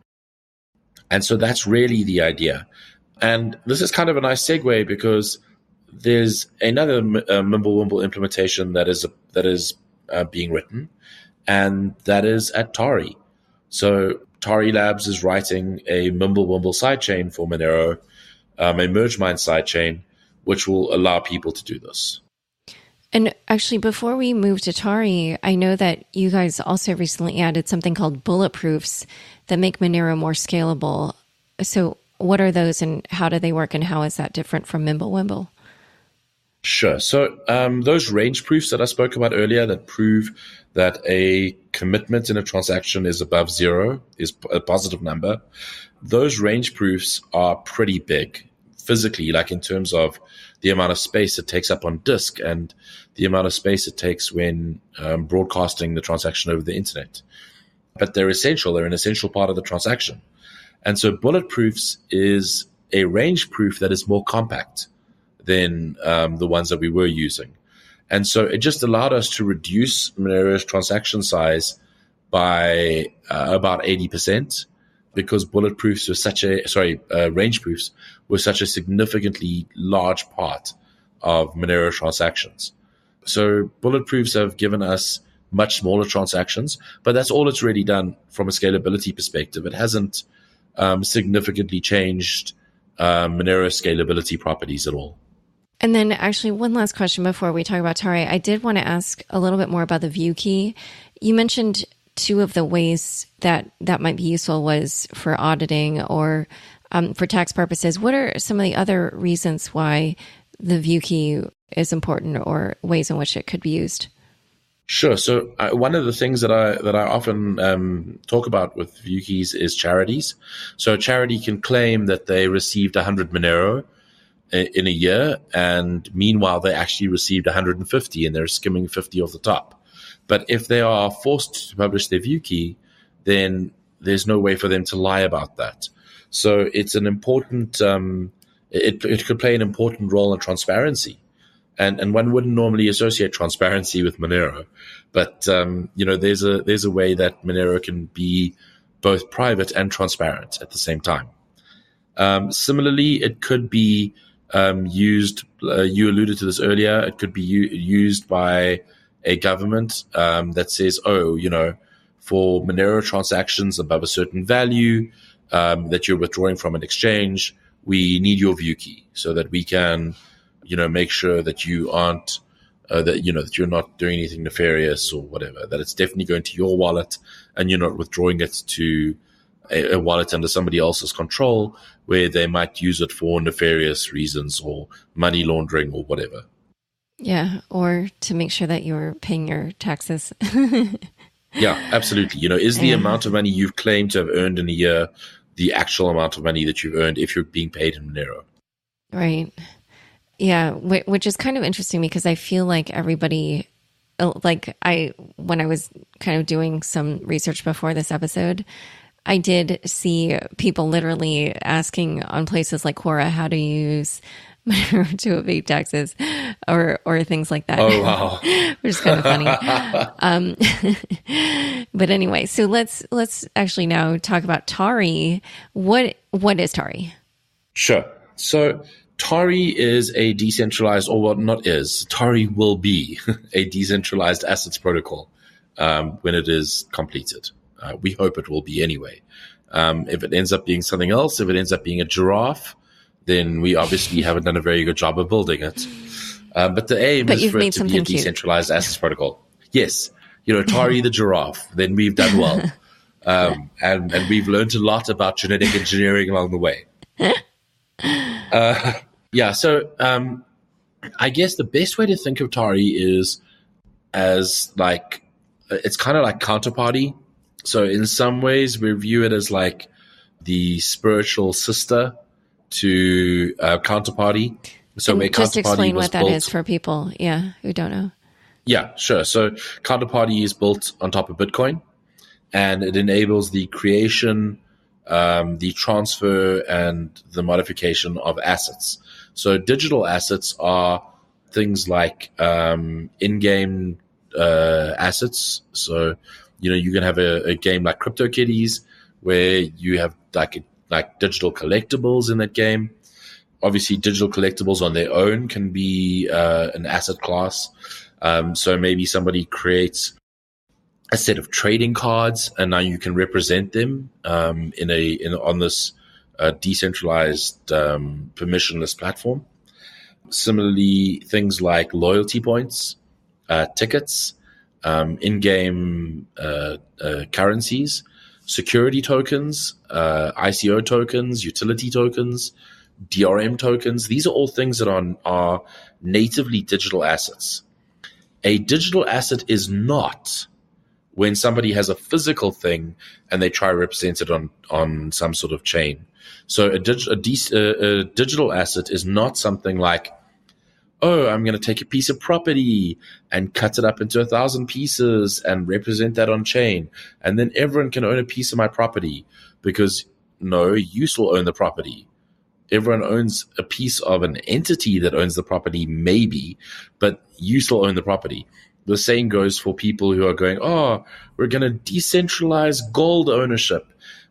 And so that's really the idea. And this is kind of a nice segue because there's another Mimblewimble implementation that is being written, and that is at Tari. So Tari Labs is writing a Mimblewimble sidechain for Monero, a merge mine sidechain, which will allow people to do this. And actually, before we move to Tari, I know that you guys also recently added something called bulletproofs that make Monero more scalable. So what are those and how do they work, and how is that different from Mimblewimble? Sure. So those range proofs that I spoke about earlier that prove that a commitment in a transaction is above zero, is a positive number, those range proofs are pretty big physically, like in terms of the amount of space it takes up on disk and the amount of space it takes when broadcasting the transaction over the internet. But they're essential. They're an essential part of the transaction. And so bulletproofs is a range proof that is more compact than the ones that we were using. And so it just allowed us to reduce Monero's transaction size by about 80%, because bulletproofs were range proofs were such a significantly large part of Monero transactions. So bulletproofs have given us much smaller transactions, but that's all it's really done from a scalability perspective. It hasn't significantly changed Monero scalability properties at all. And then actually one last question before we talk about Tari. I did want to ask a little bit more about the view key. You mentioned two of the ways that might be useful was for auditing or for tax purposes. What are some of the other reasons why the view key is important, or ways in which it could be used? Sure. So one of the things that I often talk about with view keys is charities. So a charity can claim that they received 100 Monero in a year, and meanwhile they actually received 150 and they're skimming 50 off the top. But if they are forced to publish their view key, then there's no way for them to lie about that. So it's an important, it could play an important role in transparency. And one wouldn't normally associate transparency with Monero, but there's a way that Monero can be both private and transparent at the same time. Similarly, it could be used. You alluded to this earlier. It could be used by a government that says, for Monero transactions above a certain value that you're withdrawing from an exchange, we need your view key so that we can make sure that you aren't, that you're not doing anything nefarious or whatever, that it's definitely going to your wallet and you're not withdrawing it to a wallet under somebody else's control where they might use it for nefarious reasons or money laundering or whatever. Yeah, or to make sure that you're paying your taxes. Yeah, absolutely. Is the amount of money you've claimed to have earned in a year the actual amount of money that you've earned if you're being paid in Monero? Right. Yeah, which is kind of interesting because I feel like everybody, when I was kind of doing some research before this episode, I did see people literally asking on places like Quora how to use Monero to evade taxes or things like that. Oh, wow. Which is kind of funny. But anyway, so let's actually now talk about Tari. What is Tari? Sure. So Tari is a decentralized, or what not is, Tari will be a decentralized assets protocol when it is completed. We hope it will be anyway. If it ends up being something else, if it ends up being a giraffe, then we obviously haven't done a very good job of building it. But the aim is for it to be a decentralized assets protocol. Yes, Tari the giraffe, then we've done well. And we've learned a lot about genetic engineering along the way. So I guess the best way to think of Tari is as it's kind of like Counterparty. So in some ways we view it as like the spiritual sister to Counterparty. So where just Counterparty explain was what that built, is for people, who don't know. Yeah, sure. So Counterparty is built on top of Bitcoin, and it enables the creation, the transfer, and the modification of assets. So digital assets are things like in-game assets. So, you can have a game like CryptoKitties where you have like like digital collectibles in that game. Obviously, digital collectibles on their own can be an asset class. So maybe somebody creates a set of trading cards, and now you can represent them on this decentralized permissionless platform. Similarly, things like loyalty points, tickets, in-game currencies, security tokens, ICO tokens, utility tokens, DRM tokens. These are all things that are natively digital assets. A digital asset is not when somebody has a physical thing and they try to represent it on some sort of chain. So a digital asset is not something like, oh, I'm going to take a piece of property and cut it up into 1,000 pieces and represent that on chain. And then everyone can own a piece of my property, because no, you still own the property. Everyone owns a piece of an entity that owns the property, maybe, but you still own the property. The same goes for people who are going, oh, we're going to decentralize gold ownership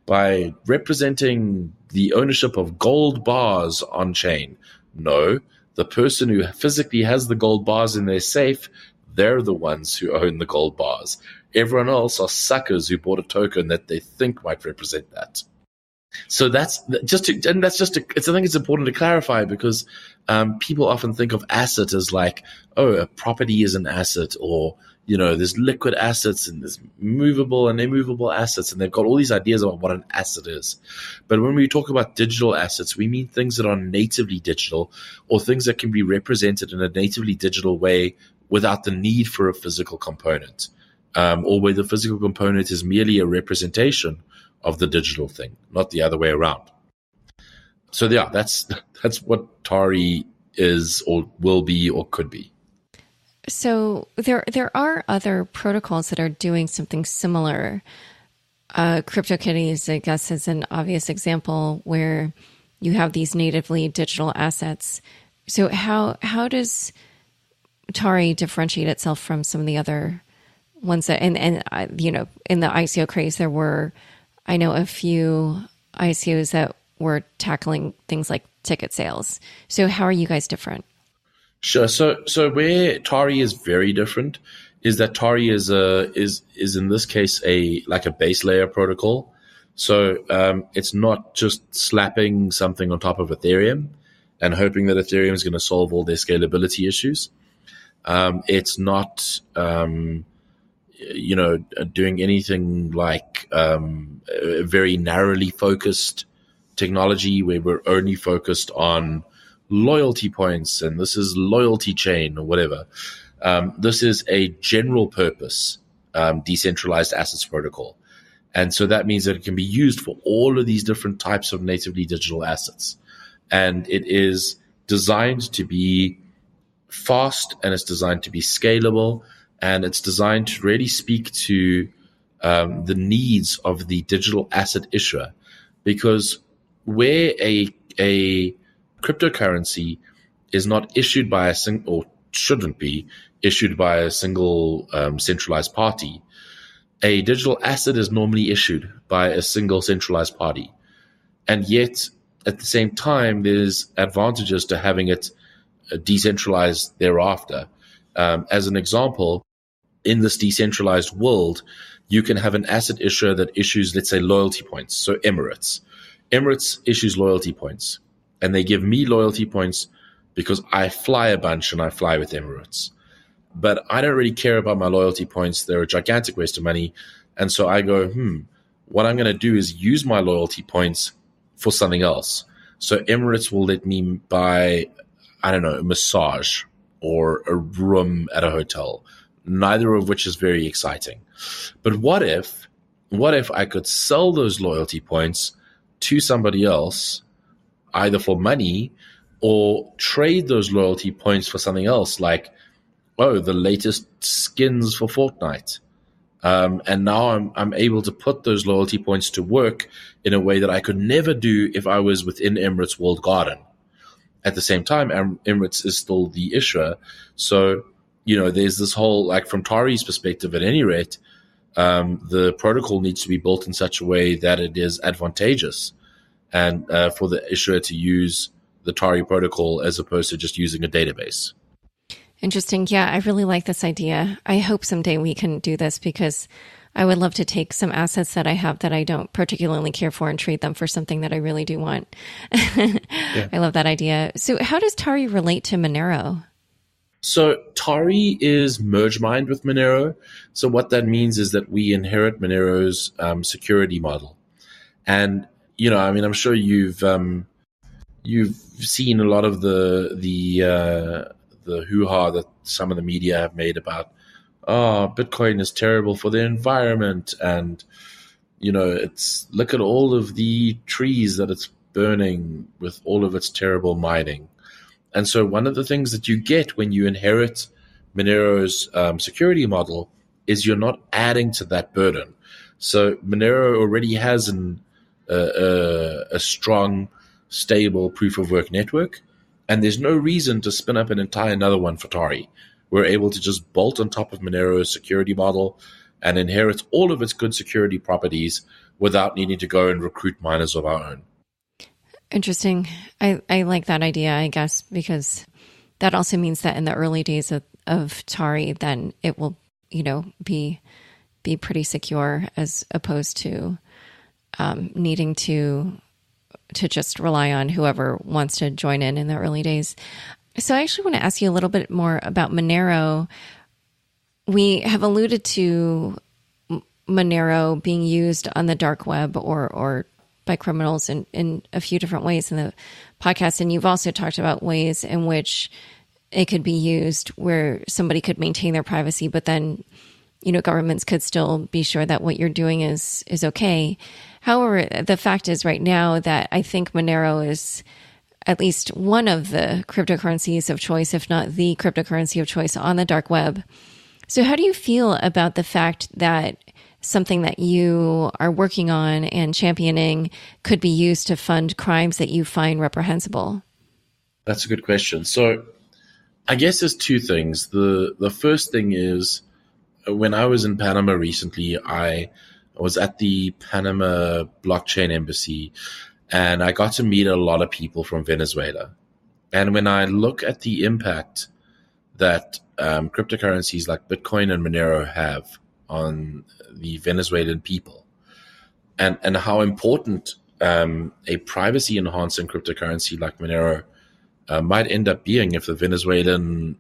by representing the ownership of gold bars on chain. No, the person who physically has the gold bars in their safe, they're the ones who own the gold bars. Everyone else are suckers who bought a token that they think might represent that. So I think it's important to clarify, because people often think of asset as like, oh, a property is an asset, or, there's liquid assets and there's movable and immovable assets, and they've got all these ideas about what an asset is. But when we talk about digital assets, we mean things that are natively digital, or things that can be represented in a natively digital way without the need for a physical component, or where the physical component is merely a representation of the digital thing, not the other way around. So yeah, that's what Tari is, or will be, or could be. So there are other protocols that are doing something similar. CryptoKitties, I guess, is an obvious example where you have these natively digital assets. So how does Tari differentiate itself from some of the other ones that, and in the ICO craze, there were, I know, a few ICOs that were tackling things like ticket sales. So how are you guys different? Sure. So where Tari is very different is that Tari is in this case a base layer protocol. So it's not just slapping something on top of Ethereum and hoping that Ethereum is going to solve all their scalability issues. It's not doing anything like a very narrowly focused technology where we're only focused on loyalty points and this is loyalty chain or whatever. This is a general purpose decentralized assets protocol. And so that means that it can be used for all of these different types of natively digital assets. And it is designed to be fast, and it's designed to be scalable, and it's designed to really speak to the needs of the digital asset issuer. Because where a cryptocurrency is not issued by a single, or shouldn't be issued by a single centralized party, a digital asset is normally issued by a single centralized party. And yet, at the same time, there's advantages to having it decentralized thereafter. As an example, in this decentralized world, you can have an asset issuer that issues, let's say, loyalty points. So Emirates issues loyalty points, and they give me loyalty points because I fly a bunch and I fly with Emirates. But I don't really care about my loyalty points. They're a gigantic waste of money. And so I go, what I'm going to do is use my loyalty points for something else. So Emirates will let me buy, I don't know, a massage or a room at a hotel, neither of which is very exciting. But what if I could sell those loyalty points to somebody else, either for money or trade those loyalty points for something else, like, the latest skins for Fortnite. And now I'm able to put those loyalty points to work in a way that I could never do if I was within Emirates Walled Garden. At the same time, Emirates is still the issuer. So, there's this whole, like, from Tari's perspective at any rate, the protocol needs to be built in such a way that it is advantageous and for the issuer to use the Tari protocol as opposed to just using a database. Interesting. Yeah, I really like this idea. I hope someday we can do this because I would love to take some assets that I have that I don't particularly care for and trade them for something that I really do want. Yeah. I love that idea. So how does Tari relate to Monero? So Tari is merge mined with Monero. So what that means is that we inherit Monero's security model. And, I'm sure you've seen a lot of the hoo-ha that some of the media have made about, Bitcoin is terrible for the environment. And, look at all of the trees that it's burning with all of its terrible mining. And so one of the things that you get when you inherit Monero's security model is you're not adding to that burden. So Monero already has a strong, stable proof-of-work network, and there's no reason to spin up an entire another one for Tari. We're able to just bolt on top of Monero's security model and inherit all of its good security properties without needing to go and recruit miners of our own. Interesting. I like that idea, I guess, because that also means that in the early days of Tari, then it will, be pretty secure as opposed to needing to just rely on whoever wants to join in the early days. So I actually want to ask you a little bit more about Monero. We have alluded to Monero being used on the dark web or by criminals in a few different ways in the podcast. And you've also talked about ways in which it could be used where somebody could maintain their privacy, but then, governments could still be sure that what you're doing is okay. However, the fact is right now that I think Monero is at least one of the cryptocurrencies of choice, if not the cryptocurrency of choice on the dark web. So how do you feel about the fact that something that you are working on and championing could be used to fund crimes that you find reprehensible? That's a good question. So I guess there's two things. The first thing is when I was in Panama recently, I was at the Panama blockchain embassy and I got to meet a lot of people from Venezuela. And when I look at the impact that cryptocurrencies like Bitcoin and Monero have on the Venezuelan people and how important a privacy enhancing cryptocurrency like Monero might end up being if the Venezuelan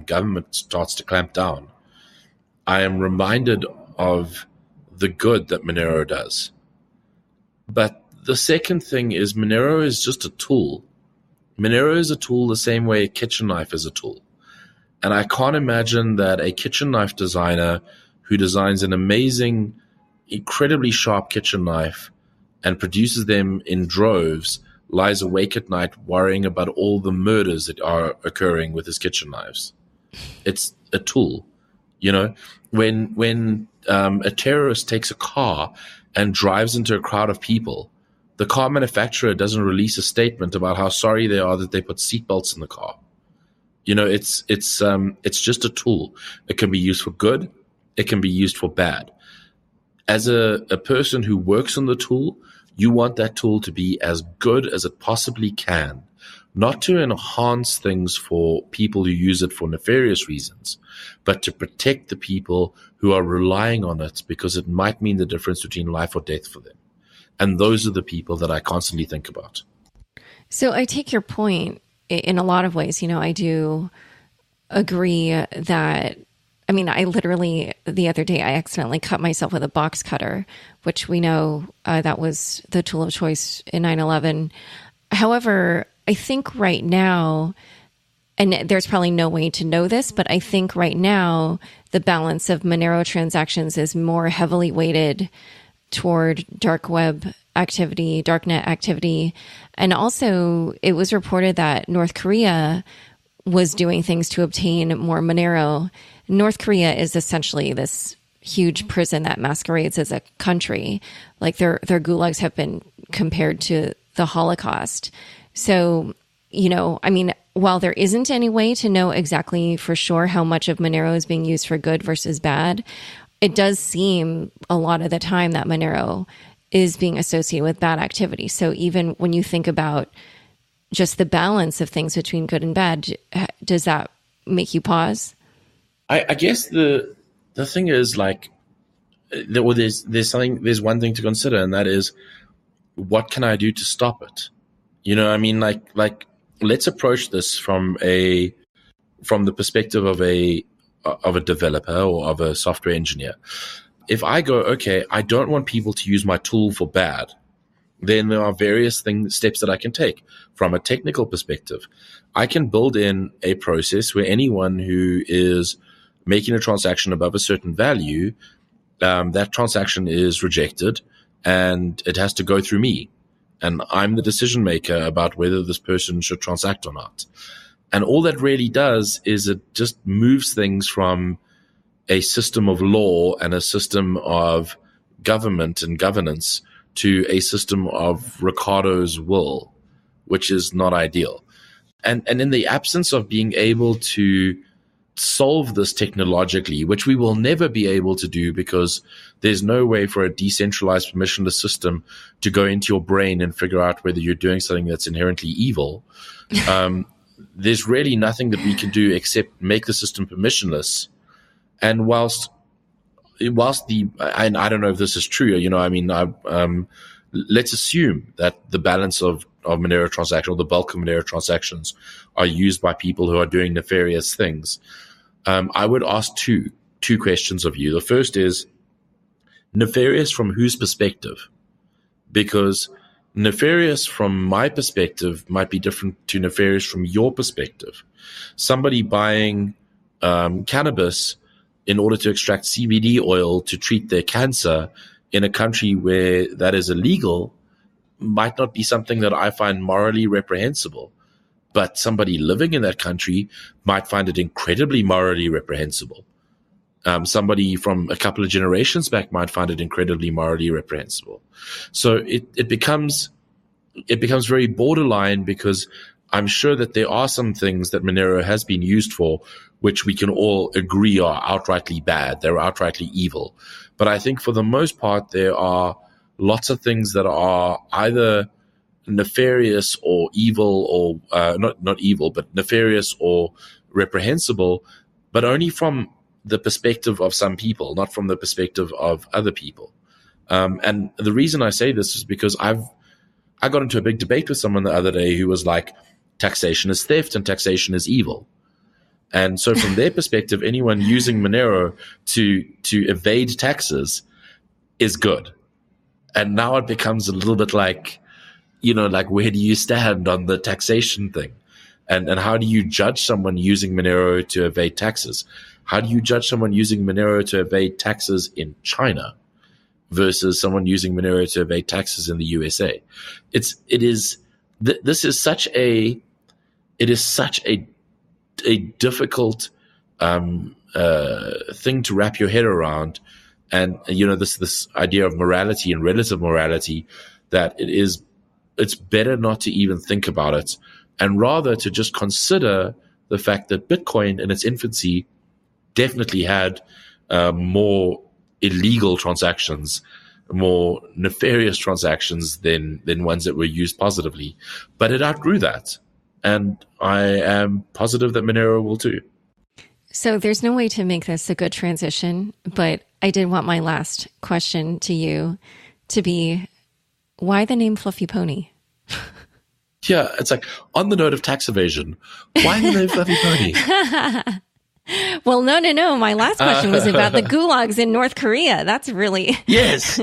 government starts to clamp down, I am reminded of the good that Monero does. But the second thing is Monero is just a tool. Monero is a tool the same way a kitchen knife is a tool. And I can't imagine that a kitchen knife designer who designs an amazing, incredibly sharp kitchen knife and produces them in droves lies awake at night worrying about all the murders that are occurring with his kitchen knives. It's a tool. When a terrorist takes a car and drives into a crowd of people, the car manufacturer doesn't release a statement about how sorry they are that they put seatbelts in the car. It's just a tool. It can be used for good. It can be used for bad. As a person who works on the tool, you want that tool to be as good as it possibly can, not to enhance things for people who use it for nefarious reasons, but to protect the people who are relying on it because it might mean the difference between life or death for them. And those are the people that I constantly think about. So I take your point in a lot of ways. I do agree that, I literally, the other day, I accidentally cut myself with a box cutter, which we know that was the tool of choice in 9/11. However, I think right now, and there's probably no way to know this, but I think right now, the balance of Monero transactions is more heavily weighted toward dark web activity, darknet activity. And also, it was reported that North Korea was doing things to obtain more Monero. North Korea is essentially this huge prison that masquerades as a country. Like their gulags have been compared to the Holocaust. So, while there isn't any way to know exactly for sure how much of Monero is being used for good versus bad, it does seem a lot of the time that Monero is being associated with bad activity. So even when you think about just the balance of things between good and bad, does that make you pause? I guess the thing is like, there's one thing to consider, and that is, what can I do to stop it? You know, I mean, like let's approach this from the perspective of a developer or of a software engineer. If I go, okay, I don't want people to use my tool for bad, then there are various steps that I can take. From a technical perspective, I can build in a process where anyone who is making a transaction above a certain value, that transaction is rejected and it has to go through me. And I'm the decision maker about whether this person should transact or not. And all that really does is it just moves things from a system of law and a system of government and governance to a system of Riccardo's will, which is not ideal. And in the absence of being able to solve this technologically, which we will never be able to do because there's no way for a decentralized permissionless system to go into your brain and figure out whether you're doing something that's inherently evil. There's really nothing that we can do except make the system permissionless. And whilst and I don't know if this is true, you know, I mean, let's assume that the balance of Monero transactions, or the bulk of Monero transactions, are used by people who are doing nefarious things. I would ask two questions of you. The first is, nefarious from whose perspective? Because nefarious from my perspective might be different to nefarious from your perspective. Somebody buying cannabis in order to extract CBD oil to treat their cancer in a country where that is illegal might not be something that I find morally reprehensible. But somebody living in that country might find it incredibly morally reprehensible. Somebody from a couple of generations back might find it incredibly morally reprehensible. So it becomes very borderline, because I'm sure that there are some things that Monero has been used for which we can all agree are outrightly bad. They're outrightly evil. But I think for the most part, there are lots of things that are either nefarious or evil, or not evil, but nefarious or reprehensible, but only from the perspective of some people, not from the perspective of other people. And the reason I say this is because I got into a big debate with someone the other day who was like, taxation is theft and taxation is evil. And so from their perspective, anyone using Monero to evade taxes is good. And now it becomes a little bit like, you know, like, where do you stand on the taxation thing? And how do you judge someone using Monero to evade taxes? How do you judge someone using Monero to evade taxes in China versus someone using Monero to evade taxes in the USA? This is such a difficult thing to wrap your head around. And, you know, this idea of morality and relative morality, that it's better not to even think about it, and rather to just consider the fact that Bitcoin in its infancy definitely had more illegal transactions, more nefarious transactions than ones that were used positively. But it outgrew that. And I am positive that Monero will too. So there's no way to make this a good transition, but I did want my last question to you to be, why the name Fluffypony? Yeah, it's like, on the note of tax evasion, why the name Fluffypony? Well, no. My last question was about the gulags in North Korea. That's really... Yes.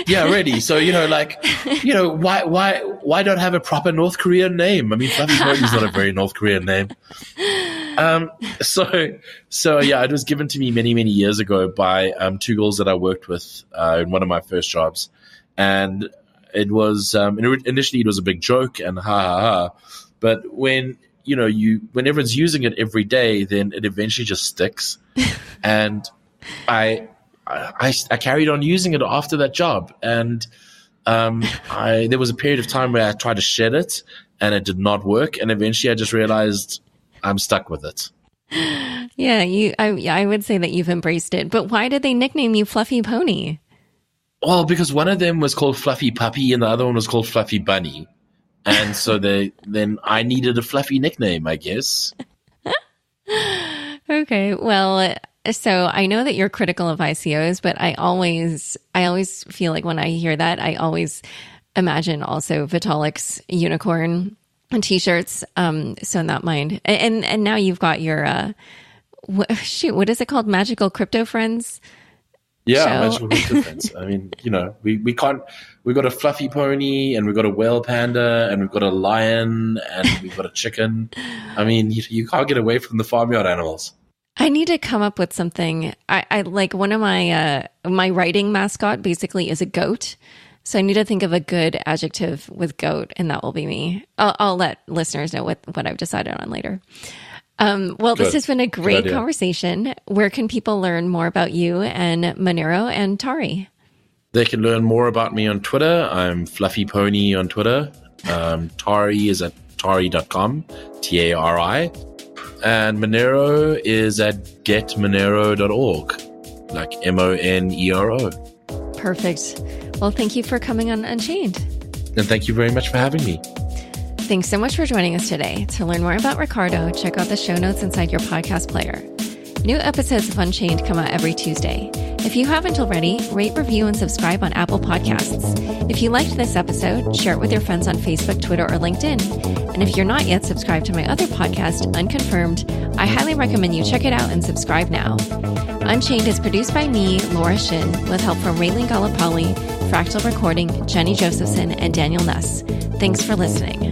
Yeah, ready. So, you know, like, you know, why don't have a proper North Korean name? I mean, Fluffypony is not a very North Korean name. So yeah, it was given to me many, many years ago by two girls that I worked with in one of my first jobs. And it was, initially it was a big joke and ha ha ha. But when everyone's using it every day, then it eventually just sticks. And I carried on using it after that job. And there was a period of time where I tried to shed it and it did not work. And eventually I just realized I'm stuck with it. Yeah, I would say that you've embraced it. But why did they nickname you Fluffypony? Well, because one of them was called Fluffy Puppy and the other one was called Fluffy Bunny. And so then I needed a fluffy nickname, I guess. Okay. Well, so I know that you're critical of ICOs, but I always feel like when I hear that, I always imagine also Vitalik's unicorn and t-shirts. So in that mind, and now you've got your, what is it called? Magical Crypto Friends. Yeah, show. Magical Crypto Friends. I mean, we can't, we've got a fluffy pony and we've got a whale panda and we've got a lion and we've got a chicken. I mean, you can't get away from the farmyard animals. I need to come up with something. I like one of my writing mascot basically is a goat. So I need to think of a good adjective with goat, and that will be me. I'll let listeners know what I've decided on later. Well, this has been a great conversation. Where can people learn more about you and Monero and Tari? They can learn more about me on Twitter. I'm Fluffypony on Twitter. Tari is at tari.com, Tari. And Monero is at getmonero.org, like Monero. Perfect. Well, thank you for coming on Unchained. And thank you very much for having me. Thanks so much for joining us today. To learn more about Riccardo, check out the show notes inside your podcast player. New episodes of Unchained come out every Tuesday. If you haven't already, rate, review, and subscribe on Apple Podcasts. If you liked this episode, share it with your friends on Facebook, Twitter, or LinkedIn. And if you're not yet subscribed to my other podcast, Unconfirmed, I highly recommend you check it out and subscribe now. Unchained is produced by me, Laura Shin, with help from Raylene Galapali, Fractal Recording, Jenny Josephson, and Daniel Ness. Thanks for listening.